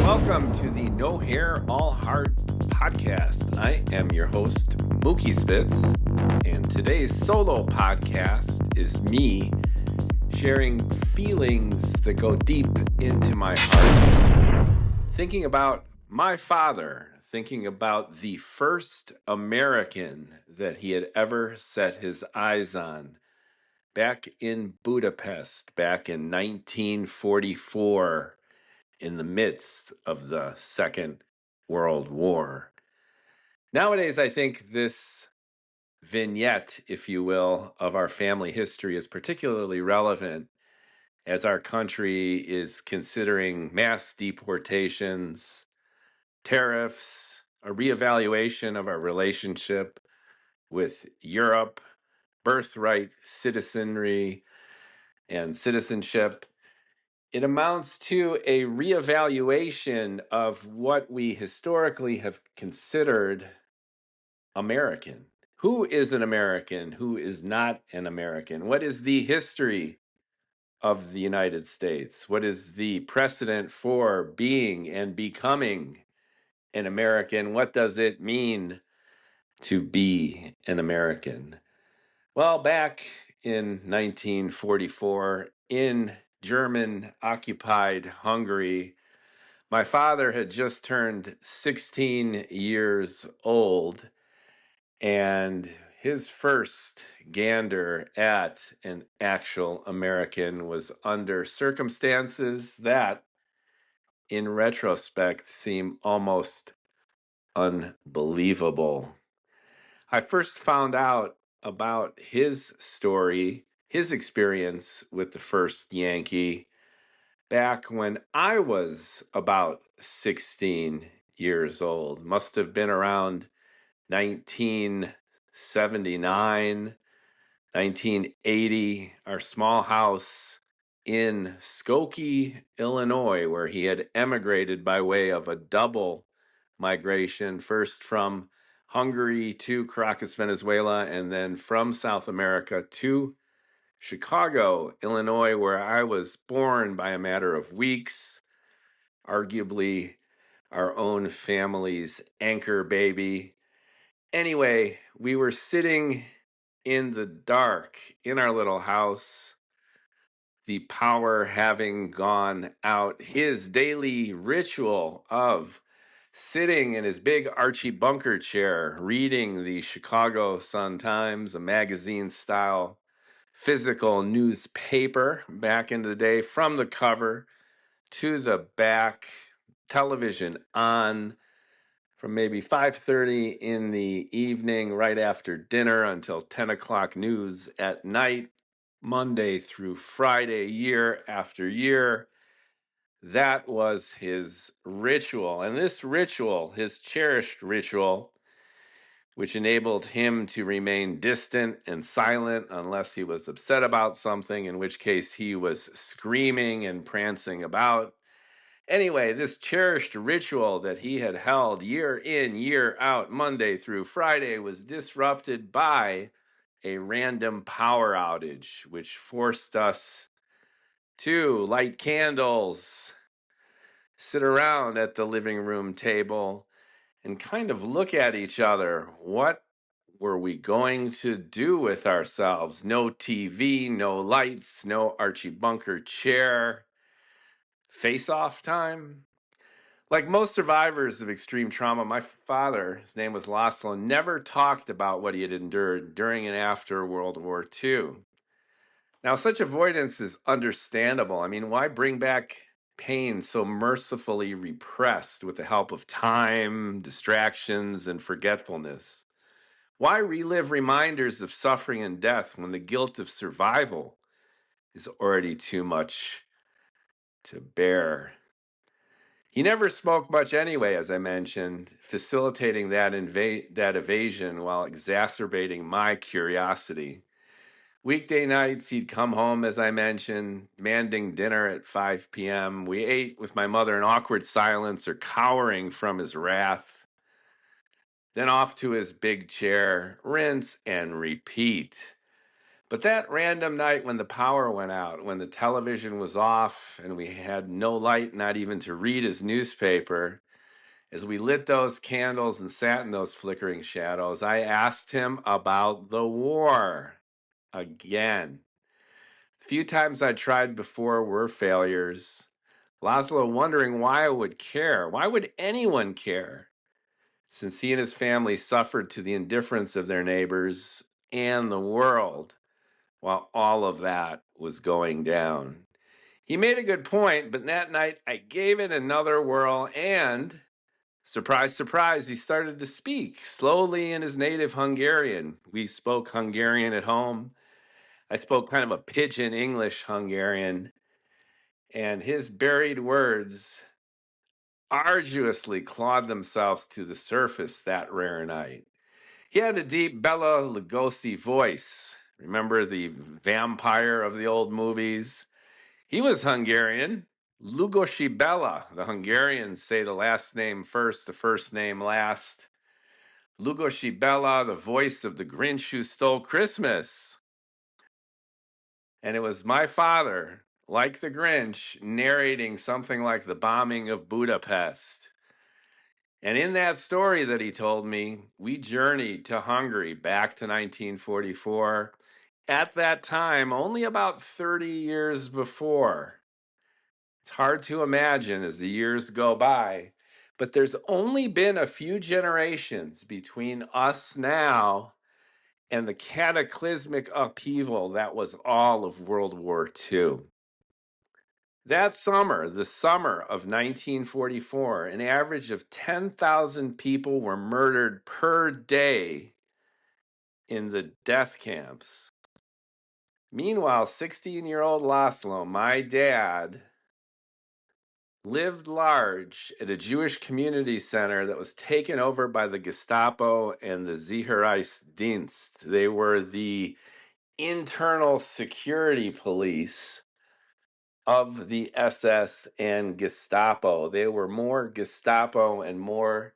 welcome to the No Hair, All Heart podcast. I am your host, Mookie Spitz, and today's solo podcast is me sharing feelings that go deep into my heart, thinking about my father, thinking about the first American that he had ever set his eyes on back in Budapest, back in 1944. In the midst of the Second World War. Nowadays, I think this vignette, if you will, of our family history is particularly relevant as our country is considering mass deportations, tariffs, a reevaluation of our relationship with Europe, birthright citizenry, and citizenship. It amounts to a reevaluation of what we historically have considered American. Who is an American? Who is not an American? What is the history of the United States? What is the precedent for being and becoming an American? What does it mean to be an American? Well, back in 1944, in German-occupied Hungary, my father had just turned 16 years old, and his first gander at an actual American was under circumstances that, in retrospect, seem almost unbelievable. I first found out about his story, his experience with the first Yankee, back when I was about 16 years old. Must have been around 1979, 1980. Our small house in Skokie, Illinois, where he had emigrated by way of a double migration, first from Hungary to Caracas, Venezuela, and then from South America to Chicago, Illinois, where I was born by a matter of weeks, arguably our own family's anchor baby. Anyway, we were sitting in the dark in our little house, the power having gone out. His daily ritual of sitting in his big Archie Bunker chair, reading the Chicago Sun-Times, a magazine-style physical newspaper back in the day, from the cover to the back, television on from maybe 5:30 in the evening, right after dinner, until 10 o'clock news at night, Monday through Friday, year after year. That was his ritual. And this ritual, his cherished ritual, which enabled him to remain distant and silent unless he was upset about something, in which case he was screaming and prancing about. Anyway, this cherished ritual that he had held year in, year out, Monday through Friday, was disrupted by a random power outage, which forced us to light candles, sit around at the living room table, and kind of look at each other. What were we going to do with ourselves? No TV, no lights, no Archie Bunker chair. Face-off time? Like most survivors of extreme trauma, my father, his name was Laszlo, never talked about what he had endured during and after World War II. Now, such avoidance is understandable. I mean, why bring back pain so mercifully repressed with the help of time, distractions, and forgetfulness? Why relive reminders of suffering and death when the guilt of survival is already too much to bear? He never spoke much anyway, as I mentioned, facilitating that evasion while exacerbating my curiosity. Weekday nights, he'd come home, as I mentioned, demanding dinner at 5 p.m. We ate with my mother in awkward silence or cowering from his wrath. Then off to his big chair, rinse and repeat. But that random night when the power went out, when the television was off and we had no light, not even to read his newspaper, as we lit those candles and sat in those flickering shadows, I asked him about the war again. The few times I tried before were failures. Laszlo wondering why I would care. Why would anyone care? Since he and his family suffered to the indifference of their neighbors and the world while all of that was going down. He made a good point, but that night I gave it another whirl and, surprise, surprise, he started to speak slowly in his native Hungarian. We spoke Hungarian at home. I spoke kind of a pidgin English Hungarian, and his buried words arduously clawed themselves to the surface that rare night. He had a deep Bela Lugosi voice. Remember the vampire of the old movies? He was Hungarian. Lugosi Bela. The Hungarians say the last name first, the first name last. Lugosi Bela, the voice of the Grinch who stole Christmas. And it was my father, like the Grinch, narrating something like the bombing of Budapest. And in that story that he told me, we journeyed to Hungary back to 1944. At that time, only about 30 years before. It's hard to imagine as the years go by, but there's only been a few generations between us now and the cataclysmic upheaval that was all of World War II. That summer, the summer of 1944, an average of 10,000 people were murdered per day in the death camps. Meanwhile, 16-year-old Laszlo, my dad, lived large at a Jewish community center that was taken over by the Gestapo and the Sicherheitsdienst. They were the internal security police of the SS and Gestapo. They were more Gestapo and more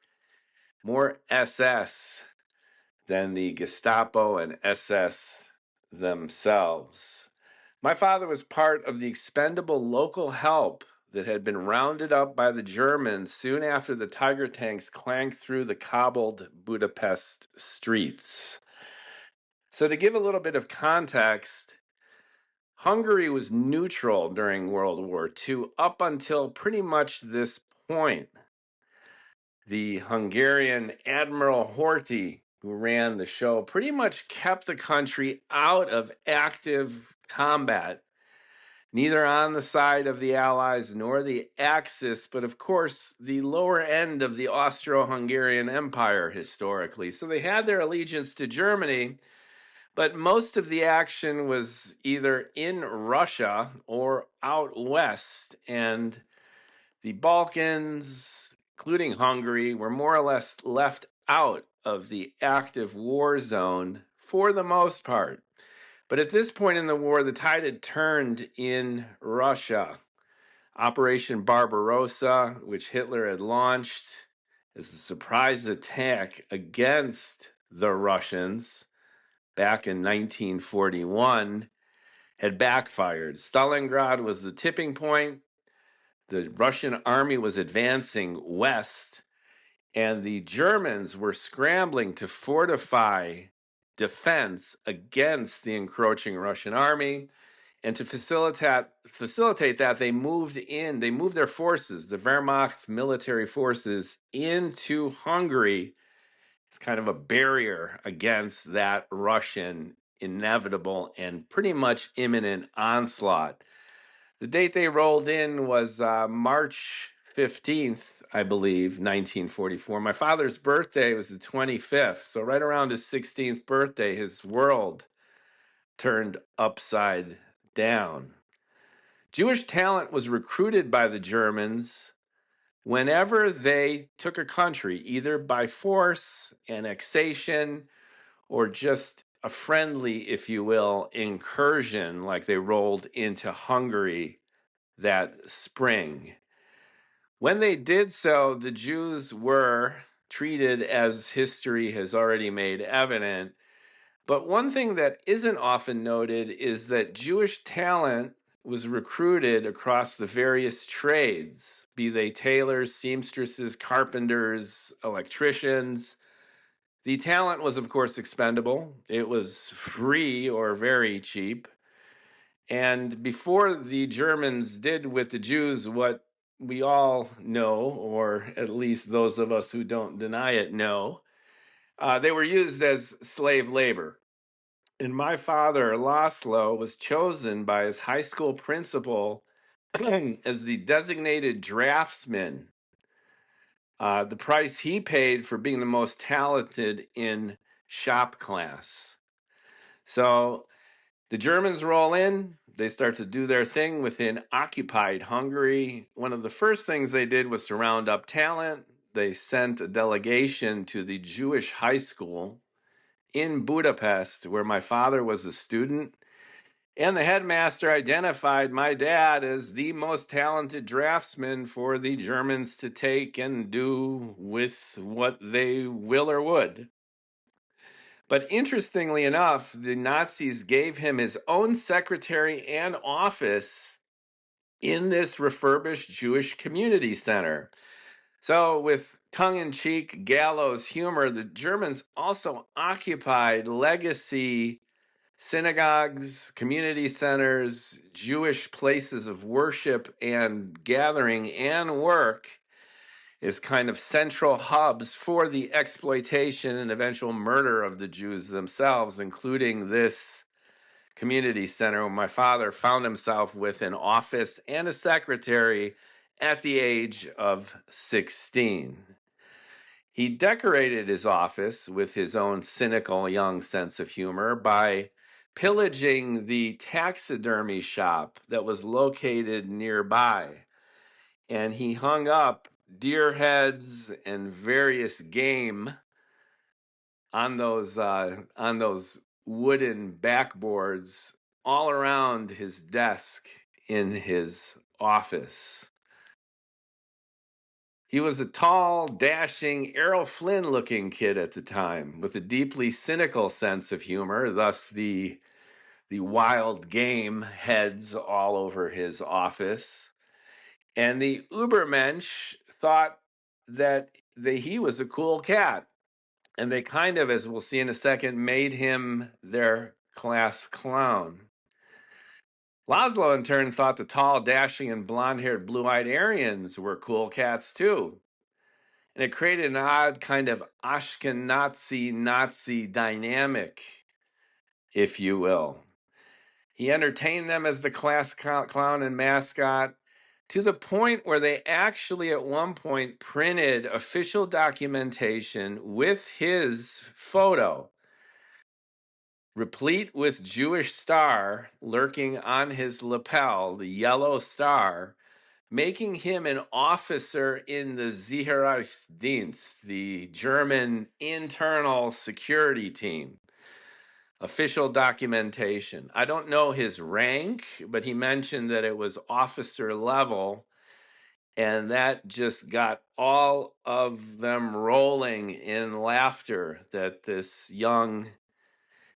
SS than the Gestapo and SS themselves. My father was part of the expendable local help that had been rounded up by the Germans soon after the Tiger tanks clanked through the cobbled Budapest streets. So to give a little bit of context, Hungary was neutral during World War II up until pretty much this point. The Hungarian Admiral Horthy, who ran the show, pretty much kept the country out of active combat, neither on the side of the Allies nor the Axis, but of course the lower end of the Austro-Hungarian Empire historically. So they had their allegiance to Germany, but most of the action was either in Russia or out west, and the Balkans, including Hungary, were more or less left out of the active war zone for the most part. But at this point in the war, the tide had turned in Russia. Operation Barbarossa, which Hitler had launched as a surprise attack against the Russians back in 1941, had backfired. Stalingrad was the tipping point. The Russian army was advancing west, and the Germans were scrambling to fortify defense against the encroaching Russian army. And to facilitate that, they moved their forces, the Wehrmacht military forces, into Hungary. It's kind of a barrier against that Russian inevitable and pretty much imminent onslaught. The date they rolled in was March 15th, I believe, 1944. My father's birthday was the 25th, so right around his 16th birthday, his world turned upside down. Jewish talent was recruited by the Germans whenever they took a country, either by force, annexation, or just a friendly, if you will, incursion, like they rolled into Hungary that spring. When they did so, the Jews were treated, as history has already made evident, But one thing that isn't often noted is that Jewish talent was recruited across the various trades, be they tailors, seamstresses, carpenters, electricians. The talent was, of course, expendable. It was free or very cheap. And before the Germans did with the Jews what we all know, or at least those of us who don't deny it know, they were used as slave labor. And my father, Laszlo, was chosen by his high school principal as the designated draftsman. The price he paid for being the most talented in shop class. So the Germans roll in. They start to do their thing within occupied Hungary. One of the first things they did was to round up talent. They sent a delegation to the Jewish high school in Budapest, where my father was a student. And the headmaster identified my dad as the most talented draftsman for the Germans to take and do with what they will or would. But interestingly enough, the Nazis gave him his own secretary and office in this refurbished Jewish community center. So, with tongue in cheek gallows humor, the Germans also occupied legacy synagogues, community centers, Jewish places of worship and gathering and work is kind of central hubs for the exploitation and eventual murder of the Jews themselves, including this community center where my father found himself with an office and a secretary at the age of 16. He decorated his office with his own cynical young sense of humor by pillaging the taxidermy shop that was located nearby. And he hung up deer heads and various game on those wooden backboards all around his desk in his office. He was a tall, dashing, Errol Flynn looking kid at the time, with a deeply cynical sense of humor, thus the wild game heads all over his office. And the Ubermensch thought that he was a cool cat. And they kind of, as we'll see in a second, made him their class clown. Laszlo, in turn, thought the tall, dashing, and blonde-haired, blue-eyed Aryans were cool cats, too. And it created an odd kind of Ashkenazi Nazi dynamic, if you will. He entertained them as the class clown and mascot to the point where they actually at one point printed official documentation with his photo, replete with Jewish star lurking on his lapel, the yellow star, making him an officer in the Sicherheitsdienst, the German internal security team. Official documentation. I don't know his rank, but he mentioned that it was officer level, and that just got all of them rolling in laughter that this young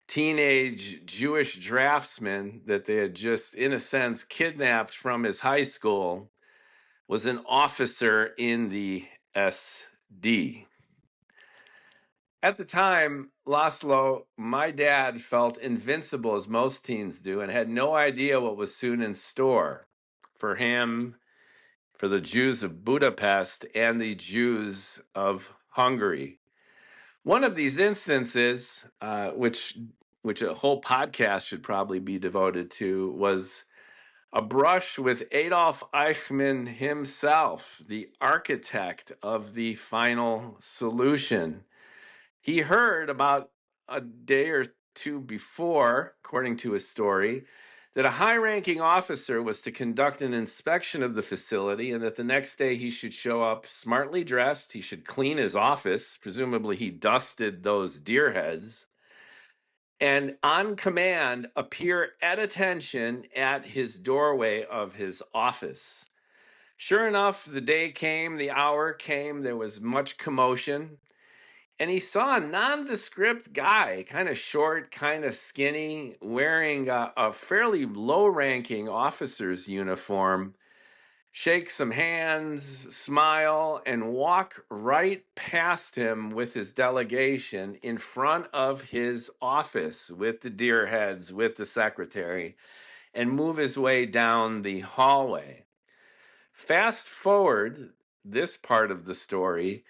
teenage Jewish draftsman that they had just, in a sense, kidnapped from his high school was an officer in the SD. At the time, Laszlo, my dad, felt invincible as most teens do and had no idea what was soon in store for him, for the Jews of Budapest, and the Jews of Hungary. One of these instances, which a whole podcast should probably be devoted to, was a brush with Adolf Eichmann himself, the architect of the final solution. He heard about a day or two before, according to his story, that a high-ranking officer was to conduct an inspection of the facility and that the next day he should show up smartly dressed, he should clean his office, presumably he dusted those deer heads, and on command appear at attention at his doorway of his office. Sure enough, the day came, the hour came, there was much commotion, And he saw a nondescript guy, kind of short, kind of skinny, wearing a fairly low ranking officer's uniform, shake some hands, smile, and walk right past him with his delegation in front of his office with the deer heads, with the secretary, and move his way down the hallway. Fast forward this part of the story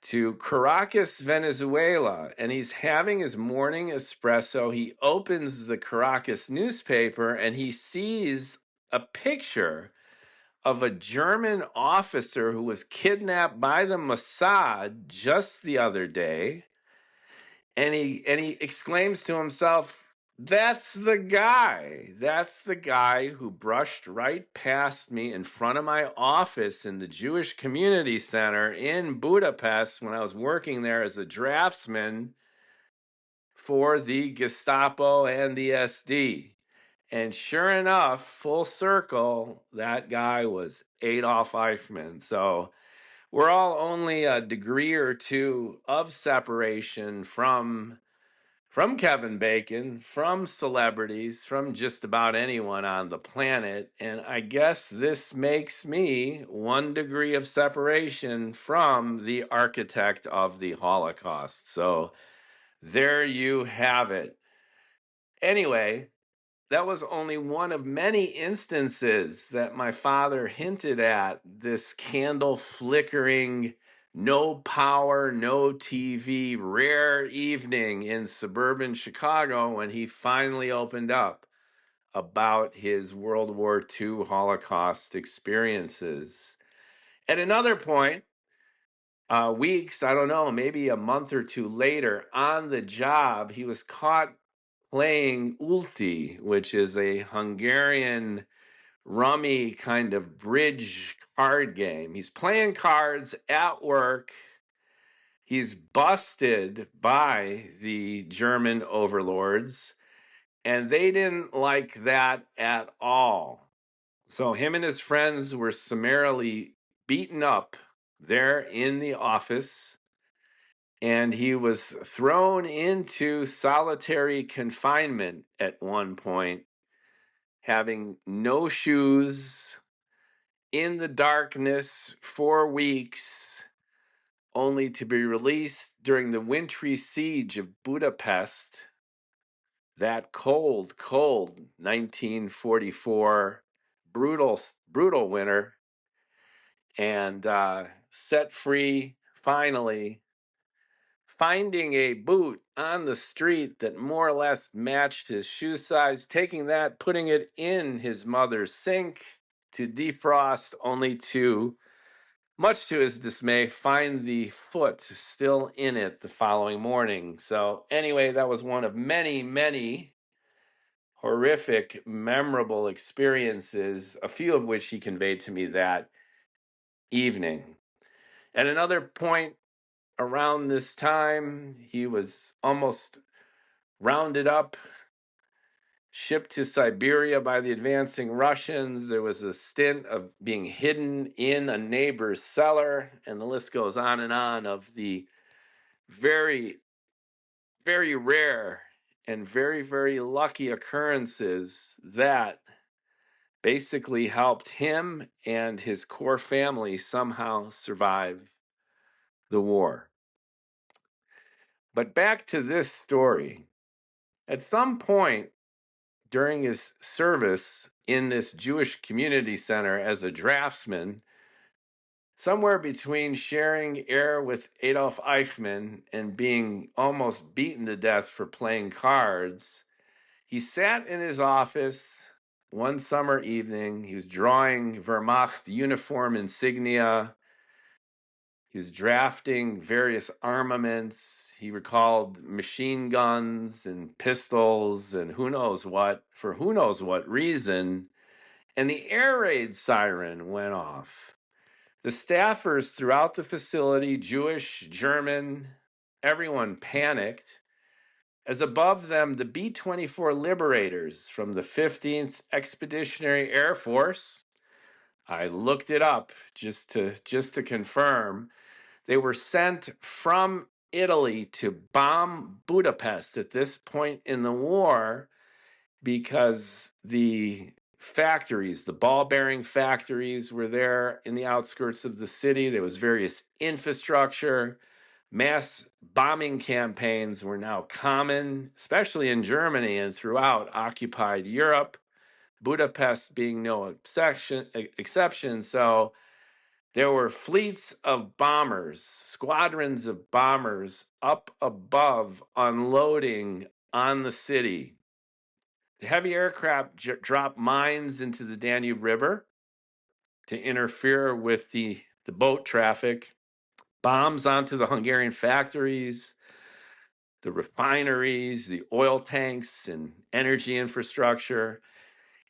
to Caracas, Venezuela, and he's having his morning espresso. He opens the Caracas newspaper and he sees a picture of a German officer who was kidnapped by the Mossad just the other day. And he exclaims to himself, that's the guy. That's the guy who brushed right past me in front of my office in the Jewish Community Center in Budapest when I was working there as a draftsman for the Gestapo and the SD. And sure enough, full circle, that guy was Adolf Eichmann. So we're all only a degree or two of separation from Kevin Bacon, from celebrities, from just about anyone on the planet. And I guess this makes me 1 degree of separation from the architect of the Holocaust. So there you have it. Anyway, that was only one of many instances that my father hinted at this candle flickering, no power, no TV, rare evening in suburban Chicago when he finally opened up about his World War II Holocaust experiences. At another point, weeks, I don't know, maybe a month or two later, on the job, he was caught playing Ulti, which is a Hungarian rummy kind of bridge card game. He's playing cards at work. He's busted by the German overlords, and they didn't like that at all. So him and his friends were summarily beaten up there in the office, and he was thrown into solitary confinement at one point, having no shoes, in the darkness for weeks, only to be released during the wintry siege of Budapest, that cold, cold 1944 brutal winter, and set free finally, finding a boot on the street that more or less matched his shoe size, taking that, putting it in his mother's sink to defrost, only to, much to his dismay, find the foot still in it the following morning. So anyway, that was one of many, many horrific, memorable experiences, a few of which he conveyed to me that evening. At another point around this time, he was almost rounded up, shipped to Siberia by the advancing Russians. There was a stint of being hidden in a neighbor's cellar, and the list goes on and on of the very, very rare and very, very lucky occurrences that basically helped him and his core family somehow survive the war. But back to this story. At some point during his service in this Jewish community center as a draftsman, somewhere between sharing air with Adolf Eichmann and being almost beaten to death for playing cards, he sat in his office one summer evening. He was drawing Wehrmacht uniform insignia. He was drafting various armaments. He recalled machine guns and pistols and who knows what, for who knows what reason. And the air raid siren went off. The staffers throughout the facility, Jewish, German, everyone panicked. As above them, the B-24 Liberators from the 15th Expeditionary Air Force. I looked it up just to confirm. They were sent from Italy to bomb Budapest at this point in the war because the factories, the ball bearing factories, were there in the outskirts of the city. There was various infrastructure. Mass bombing campaigns were now common, especially in Germany and throughout occupied Europe, Budapest being no exception. So there were fleets of bombers, squadrons of bombers up above unloading on the city. The heavy aircraft dropped mines into the Danube River to interfere with the boat traffic, bombs onto the Hungarian factories, the refineries, the oil tanks, and energy infrastructure.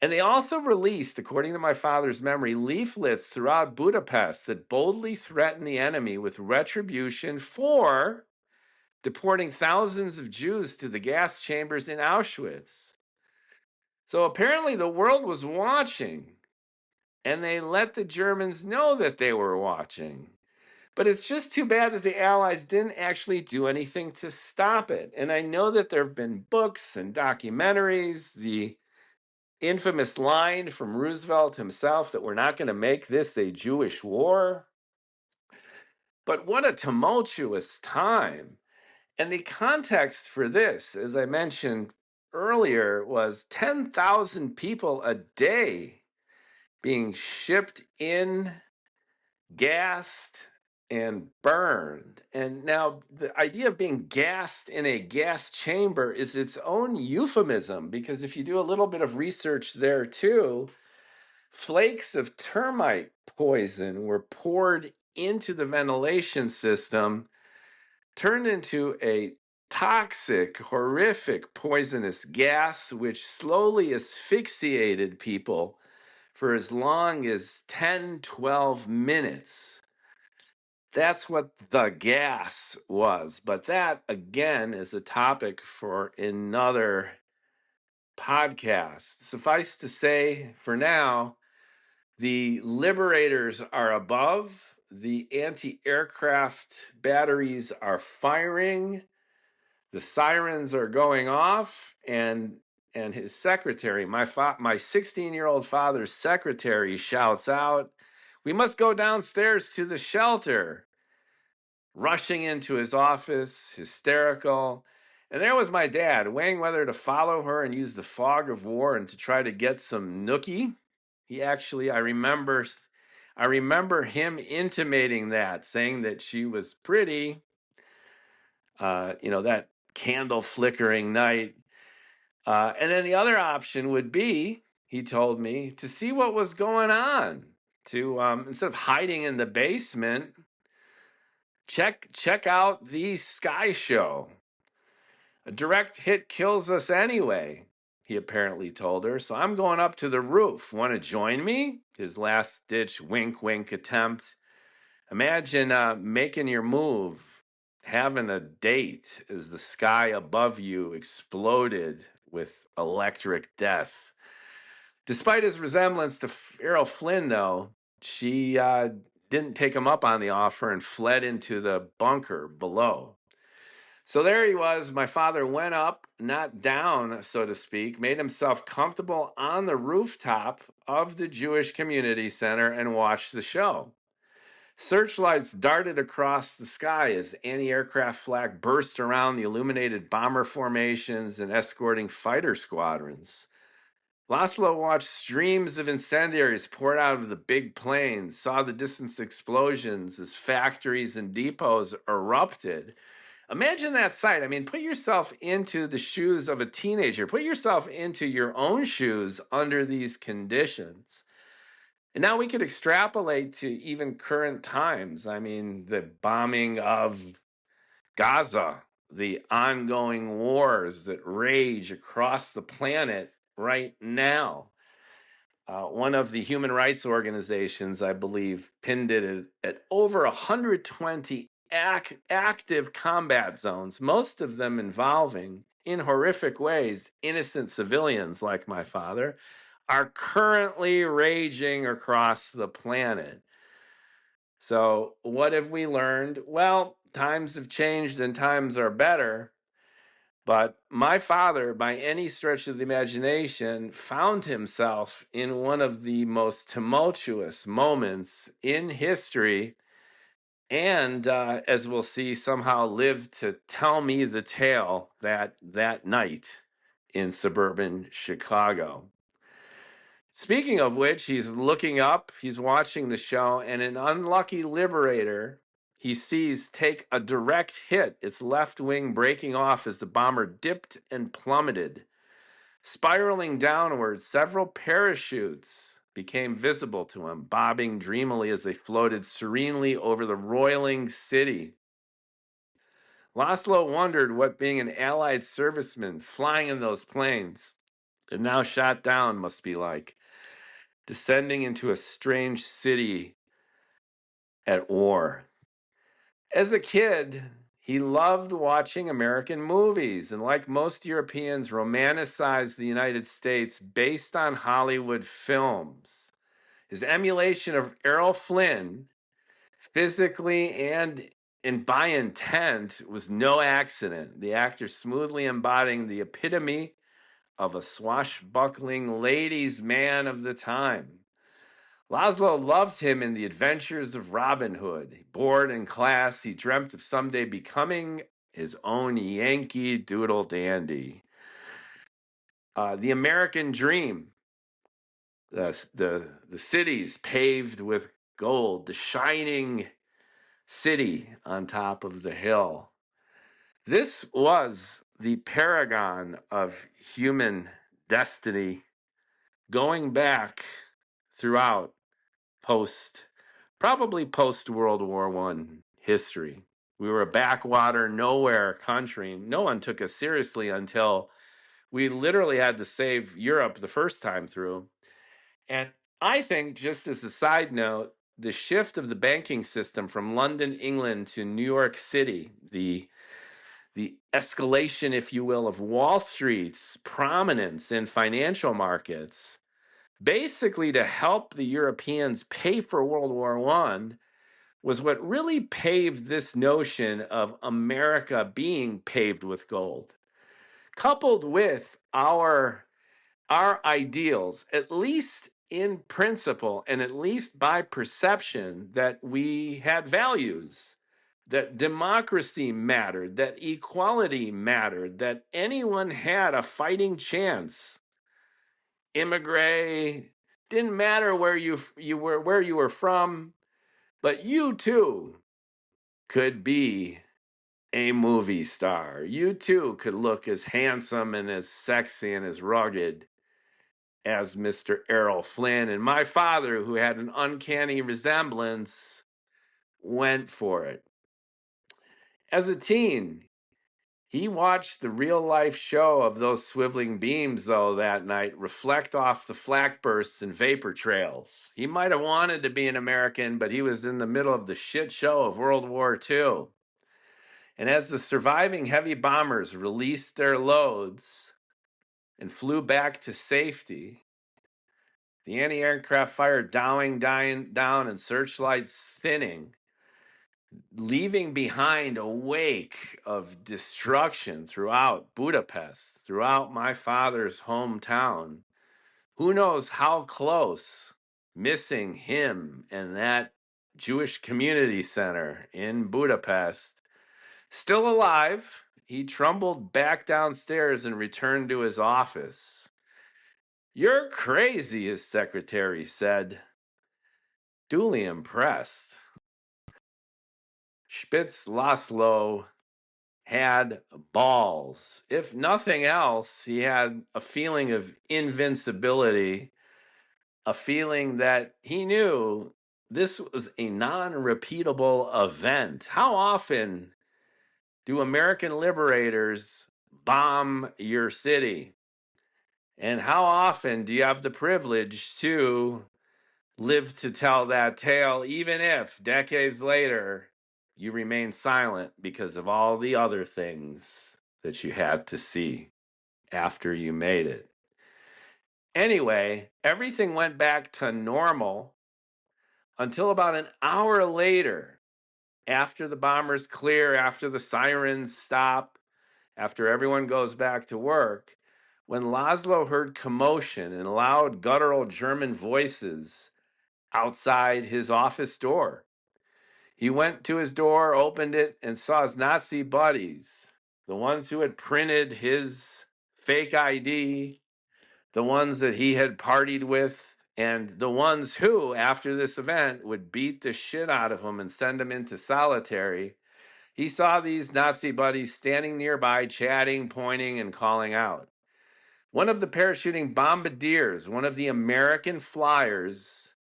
And they also released, according to my father's memory, leaflets throughout Budapest that boldly threatened the enemy with retribution for deporting thousands of Jews to the gas chambers in Auschwitz. So apparently the world was watching, and they let the Germans know that they were watching. But it's just too bad that the Allies didn't actually do anything to stop it. And I know that there have been books and documentaries, the infamous line from Roosevelt himself that we're not going to make this a Jewish war. But what a tumultuous time. And the context for this, as I mentioned earlier, was 10,000 people a day being shipped in, gassed, and burned. And now the idea of being gassed in a gas chamber is its own euphemism, because if you do a little bit of research there too, flakes of termite poison were poured into the ventilation system, turned into a toxic, horrific, poisonous gas, which slowly asphyxiated people for as long as 10, 12 minutes. That's what the gas was. But that, again, is a topic for another podcast. Suffice to say, for now, the liberators are above, the anti-aircraft batteries are firing, the sirens are going off, and his secretary, my 16-year-old father's secretary, shouts out, "We must go downstairs to the shelter." Rushing into his office, hysterical. And there was my dad, weighing whether to follow her and use the fog of war and to try to get some nookie. He actually, I remember him intimating that, saying that she was pretty, that candle flickering night. And then the other option would be, he told me, to see what was going on, to instead of hiding in the basement, check out the Sky Show. A direct hit kills us anyway, he apparently told her. So I'm going up to the roof. Want to join me? His last-ditch wink attempt. Imagine making your move, having a date as the sky above you exploded with electric death. Despite his resemblance to Errol Flynn, though, she didn't take him up on the offer and fled into the bunker below. So there he was. My father went up, not down, so to speak, made himself comfortable on the rooftop of the Jewish Community Center and watched the show. Searchlights darted across the sky as anti-aircraft flak burst around the illuminated bomber formations and escorting fighter squadrons. Laszlo watched streams of incendiaries poured out of the big planes, saw the distant explosions as factories and depots erupted. Imagine that sight. I mean, put yourself into the shoes of a teenager. Put yourself into your own shoes under these conditions. And now we could extrapolate to even current times. I mean, the bombing of Gaza, the ongoing wars that rage across the planet right now. One of the human rights organizations, I believe, pinned it at over 120 active combat zones, most of them involving, in horrific ways, innocent civilians like my father, are currently raging across the planet. So what have we learned? Well, times have changed and times are better. But my father, by any stretch of the imagination, found himself in one of the most tumultuous moments in history, and as we'll see, somehow lived to tell me the tale that night in suburban Chicago. Speaking of which, he's looking up, he's watching the show, and an unlucky liberator he sees take a direct hit, its left wing breaking off as the bomber dipped and plummeted. Spiraling downwards, several parachutes became visible to him, bobbing dreamily as they floated serenely over the roiling city. Laszlo wondered what being an Allied serviceman flying in those planes and now shot down must be like, descending into a strange city at war. As a kid, he loved watching American movies, and like most Europeans, romanticized the United States based on Hollywood films. His emulation of Errol Flynn, physically and by intent, was no accident. The actor smoothly embodying the epitome of a swashbuckling ladies' man of the time. Laszlo loved him in the adventures of Robin Hood. Bored in class, he dreamt of someday becoming his own Yankee Doodle Dandy. The American Dream, the cities paved with gold, the shining city on top of the hill. This was the paragon of human destiny going back throughout probably post World War I history. We were a backwater, nowhere country. No one took us seriously until we literally had to save Europe the first time through. And I think, just as a side note, the shift of the banking system from London, England to New York City, the escalation, if you will, of Wall Street's prominence in financial markets, basically to help the Europeans pay for World War I, was what really paved this notion of America being paved with gold. Coupled with our ideals, at least in principle and at least by perception, that we had values, that democracy mattered, that equality mattered, that anyone had a fighting chance. Immigrate, didn't matter where you were from, but you too could be a movie star. You too could look as handsome and as sexy and as rugged as Mr. Errol Flynn. And my father, who had an uncanny resemblance, went for it. As a teen, he watched the real-life show of those swiveling beams, though, that night reflect off the flak bursts and vapor trails. He might have wanted to be an American, but he was in the middle of the shit show of World War II. And as the surviving heavy bombers released their loads and flew back to safety, the anti-aircraft fire dying down and searchlights thinning, leaving behind a wake of destruction throughout Budapest, throughout my father's hometown. Who knows how close, missing him and that Jewish community center in Budapest. Still alive, he trundled back downstairs and returned to his office. "You're crazy," his secretary said. Duly impressed, Spitz Laszlo had balls. If nothing else, he had a feeling of invincibility, a feeling that he knew this was a non-repeatable event. How often do American liberators bomb your city? And how often do you have the privilege to live to tell that tale, even if decades later you remain silent because of all the other things that you had to see after you made it? Anyway, everything went back to normal until about an hour later, after the bombers clear, after the sirens stop, after everyone goes back to work, when Laszlo heard commotion and loud guttural German voices outside his office door. He went to his door, opened it, and saw his Nazi buddies, the ones who had printed his fake ID, the ones that he had partied with, and the ones who, after this event, would beat the shit out of him and send him into solitary. He saw these Nazi buddies standing nearby, chatting, pointing, and calling out. One of the parachuting bombadiers, one of the American flyers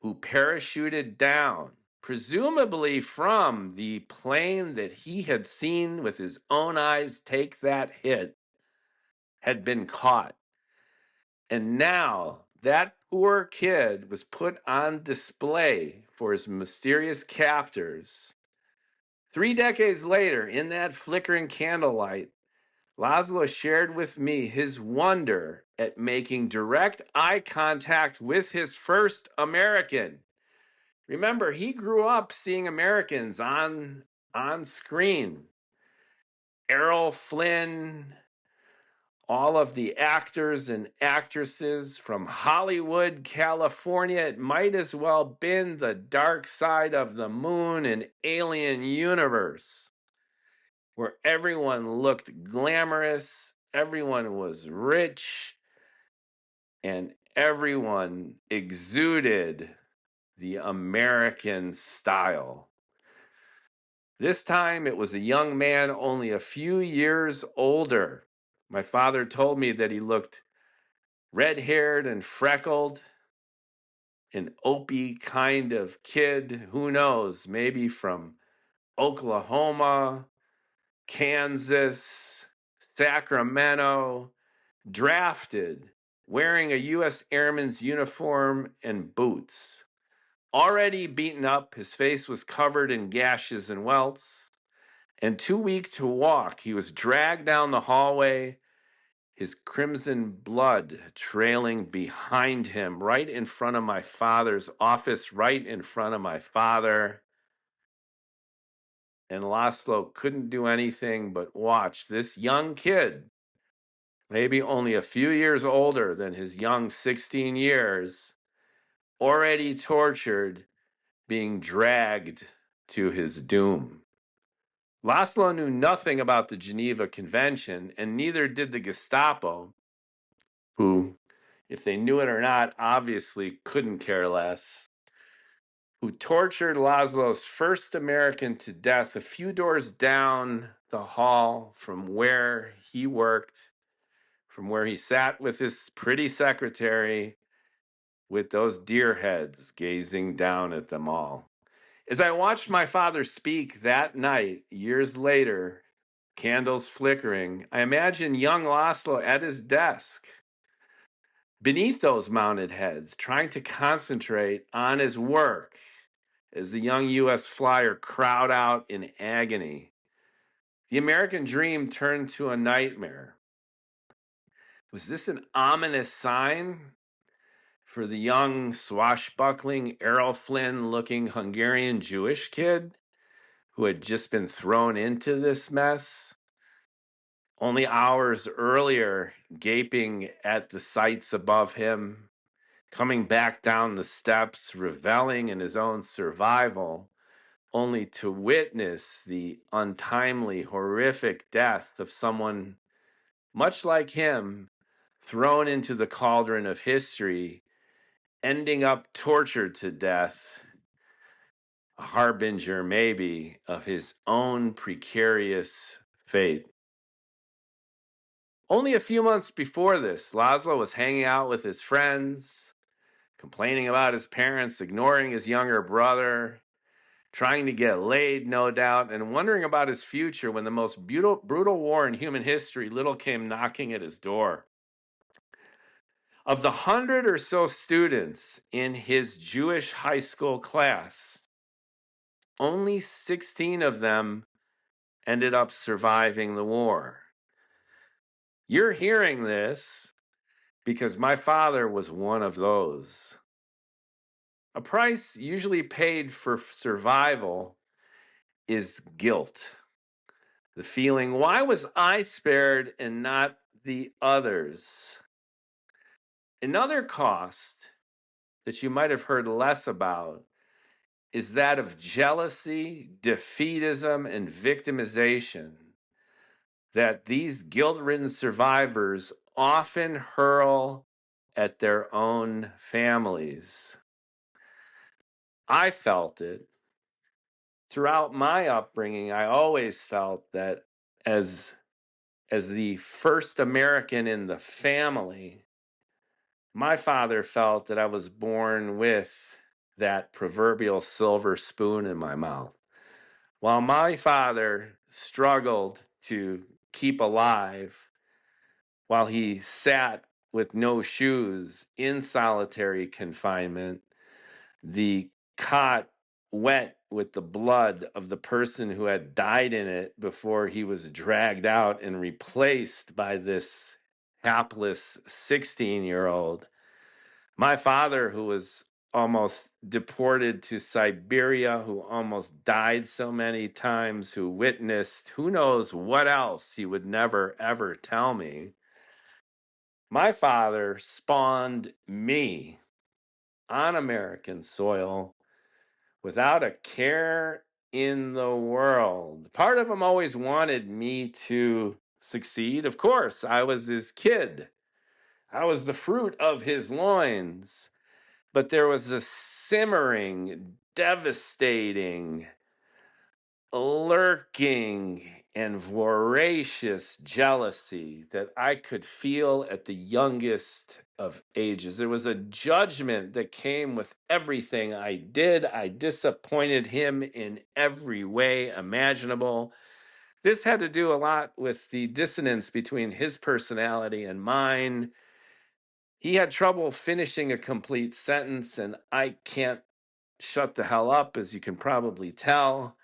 who parachuted down, presumably from the plane that he had seen with his own eyes take that hit, had been caught. And now that poor kid was put on display for his mysterious captors. 3 decades later, in that flickering candlelight, Laszlo shared with me his wonder at making direct eye contact with his first American. Remember, he grew up seeing Americans on screen. Errol Flynn, all of the actors and actresses from Hollywood, California. It might as well been the dark side of the moon and alien universe, where everyone looked glamorous, everyone was rich, and everyone exuded the American style. This time it was a young man only a few years older. My father told me that he looked red-haired and freckled, an Opie kind of kid, who knows, maybe from Oklahoma, Kansas, Sacramento, drafted, wearing a U.S. Airman's uniform and boots. Already beaten up, his face was covered in gashes and welts, and too weak to walk, he was dragged down the hallway, his crimson blood trailing behind him, right in front of my father's office, right in front of my father. And Laszlo couldn't do anything but watch this young kid, maybe only a few years older than his young 16 years, already tortured, being dragged to his doom. Laszlo knew nothing about the Geneva Convention, and neither did the Gestapo, who, if they knew it or not, obviously couldn't care less, who tortured Laszlo's first American to death a few doors down the hall from where he worked, from where he sat with his pretty secretary, with those deer heads gazing down at them all. As I watched my father speak that night, years later, candles flickering, I imagine young Laszlo at his desk, beneath those mounted heads, trying to concentrate on his work as the young U.S. flyer crowd out in agony. The American dream turned to a nightmare. Was this an ominous sign for the young, swashbuckling, Errol Flynn-looking Hungarian Jewish kid who had just been thrown into this mess? Only hours earlier, gaping at the sights above him, coming back down the steps, reveling in his own survival, only to witness the untimely, horrific death of someone much like him, thrown into the cauldron of history, ending up tortured to death, a harbinger maybe of his own precarious fate. Only a few months before this, Laszlo was hanging out with his friends, complaining about his parents, ignoring his younger brother, trying to get laid, no doubt, and wondering about his future when the most brutal war in human history little came knocking at his door. Of the 100 or so students in his Jewish high school class, only 16 of them ended up surviving the war. You're hearing this because my father was one of those. A price usually paid for survival is guilt. The feeling, why was I spared and not the others? Another cost that you might have heard less about is that of jealousy, defeatism, and victimization that these guilt-ridden survivors often hurl at their own families. I felt it. Throughout my upbringing, I always felt that as the first American in the family, my father felt that I was born with that proverbial silver spoon in my mouth. While my father struggled to keep alive, while he sat with no shoes in solitary confinement, the cot wet with the blood of the person who had died in it before he was dragged out and replaced by this hapless 16-year-old. My father, who was almost deported to Siberia, who almost died so many times, who witnessed who knows what else he would never, ever tell me. My father spawned me on American soil without a care in the world. Part of him always wanted me to succeed. Of course, I was his kid. I was the fruit of his loins. But there was a simmering, devastating, lurking, and voracious jealousy that I could feel at the youngest of ages. There was a judgment that came with everything I did. I disappointed him in every way imaginable. This had to do a lot with the dissonance between his personality and mine. He had trouble finishing a complete sentence, and I can't shut the hell up, as you can probably tell.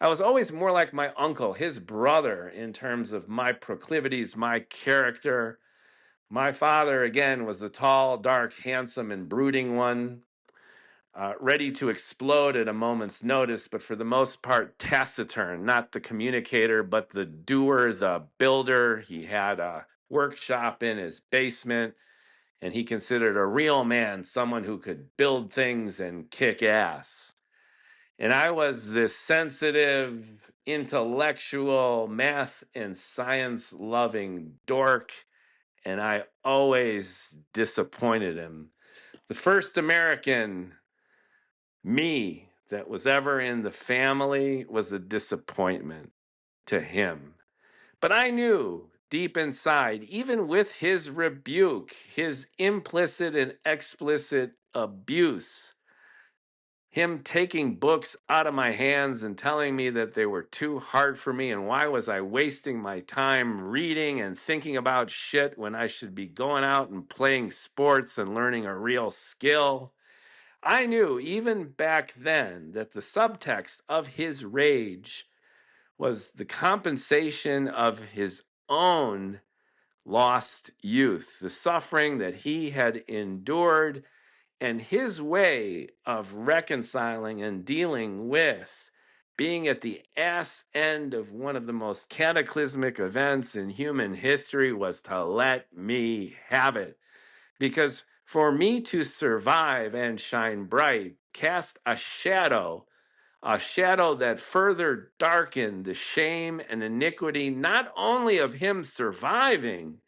I was always more like my uncle, his brother, in terms of my proclivities, my character. My father, again, was the tall, dark, handsome, and brooding one, ready to explode at a moment's notice, but for the most part, taciturn, not the communicator, but the doer, the builder. He had a workshop in his basement, and he considered a real man someone who could build things and kick ass. And I was this sensitive, intellectual, math and science loving dork, and I always disappointed him. The first American, me, that was ever in the family was a disappointment to him. But I knew deep inside, even with his rebuke, his implicit and explicit abuse, him taking books out of my hands and telling me that they were too hard for me and why was I wasting my time reading and thinking about shit when I should be going out and playing sports and learning a real skill. I knew even back then that the subtext of his rage was the compensation of his own lost youth, the suffering that he had endured, and his way of reconciling and dealing with being at the ass end of one of the most cataclysmic events in human history was to let me have it. Because for me to survive and shine bright, cast a shadow that further darkened the shame and iniquity, not only of him surviving,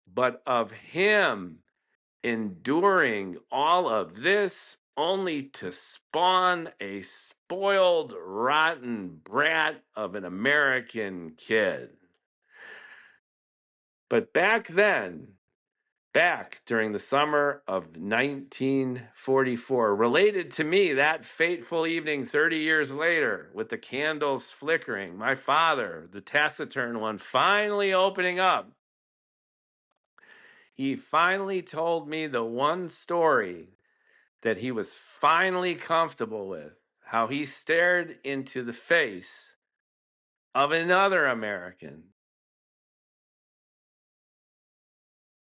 but of him enduring all of this only to spawn a spoiled, rotten brat of an American kid. But back then, back during the summer of 1944, related to me that fateful evening 30 years later, with the candles flickering, my father, the taciturn one, finally opening up. He finally told me the one story that he was finally comfortable with, how he stared into the face of another American,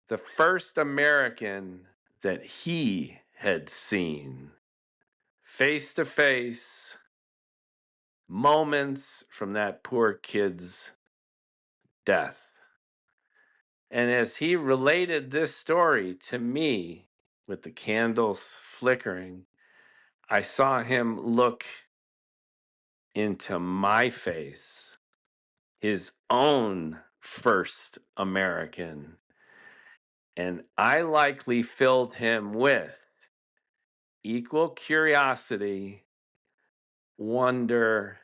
the first American that he had seen face to face moments from that poor kid's death. And as he related this story to me with the candles flickering, I saw him look into my face, his own first American. And I likely filled him with equal curiosity, wonder,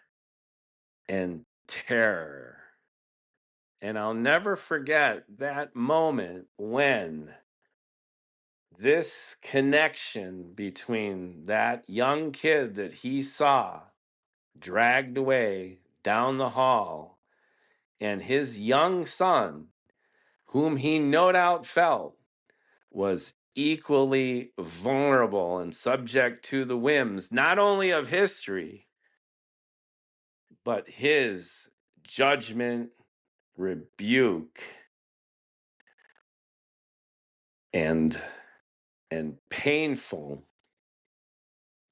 and terror. And I'll never forget that moment when this connection between that young kid that he saw dragged away down the hall and his young son, whom he no doubt felt was equally vulnerable and subject to the whims not only of history, but his judgment, rebuke, and painful,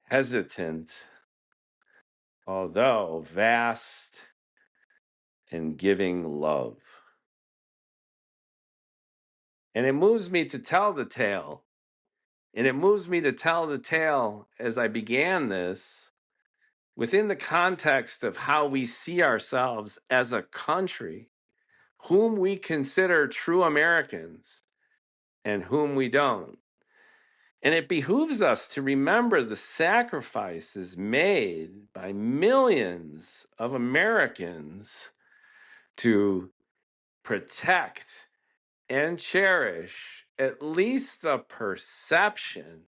hesitant, although vast and giving love. And it moves me to tell the tale. And it moves me to tell the tale as I began this within the context of how we see ourselves as a country, whom we consider true Americans and whom we don't. And it behooves us to remember the sacrifices made by millions of Americans to protect and cherish at least the perception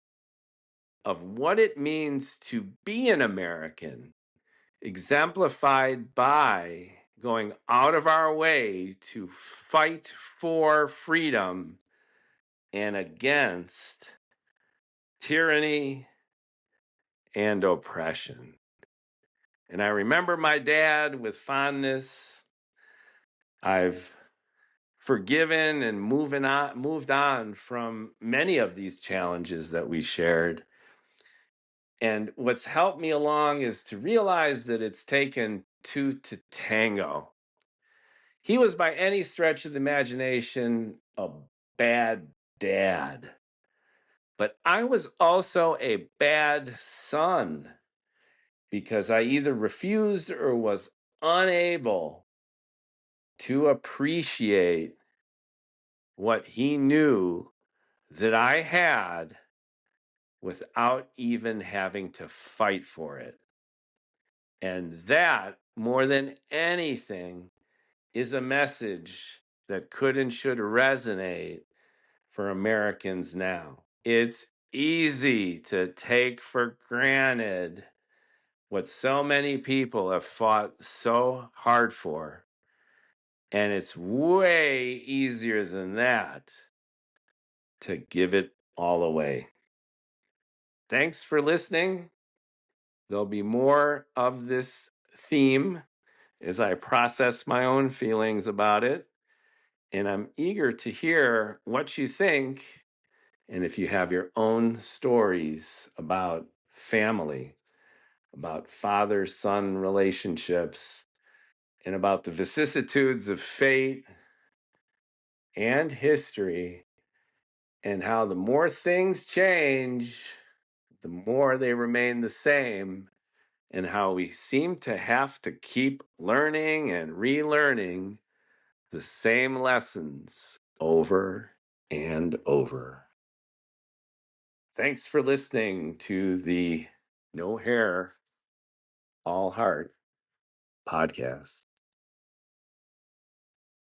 of what it means to be an American, exemplified by going out of our way to fight for freedom and against tyranny and oppression. And I remember my dad with fondness. I've forgiven and moved on from many of these challenges that we shared. And what's helped me along is to realize that it's taken two to tango. He was, by any stretch of the imagination, a bad dad. But I was also a bad son because I either refused or was unable to appreciate what he knew that I had without even having to fight for it. And that, more than anything, is a message that could and should resonate for Americans now. It's easy to take for granted what so many people have fought so hard for. And it's way easier than that to give it all away. Thanks for listening. There'll be more of this theme as I process my own feelings about it. And I'm eager to hear what you think and if you have your own stories about family, about father-son relationships, and about the vicissitudes of fate and history, and how the more things change, the more they remain the same, and how we seem to have to keep learning and relearning the same lessons over and over. Thanks for listening to the No Hair, All Heart podcast.